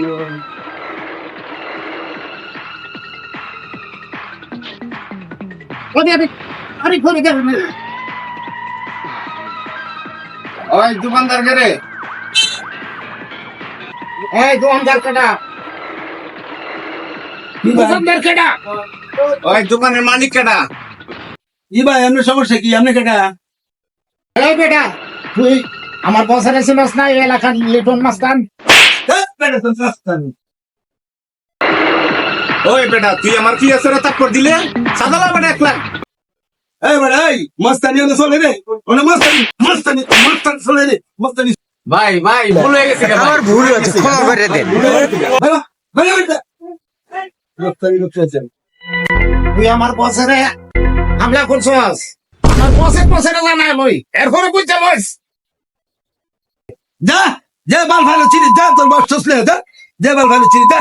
ওই দোকানদার কে রে? এই দোকানদার কেডা? দোকানদার কেডা? ওই দোকানের মালিক কেডা? ই ভাই আপনার সমস্যা কি? আপনি কেটা? এই বেটা, তুই আমার বছরে ছিলস না এই এলাকার লিটন মাস্তান? ওই বেটা, তুই আমার কি আছে তারপর দিলে সাদালা বেটা 1 লাখ। এই ভাই মস্তানি ওনে চলে রে, ওনে মস্তানি মস্তানি মস্তানি চলে রে, মস্তানি। ভাই ভাই ভুল হয়ে গেছে, আমার ভুল হয়েছে, ক্ষমা করে দেন। মস্তানি করতেছেন তুই আমার বছরে হামলা করছস, আমার বছরে জানাই লই, এরপরে বুঝতে লইস। যা যা বাল ভালো চিনি, যা তোর বস চলে যা, যা বাল ভালো চিনি যা।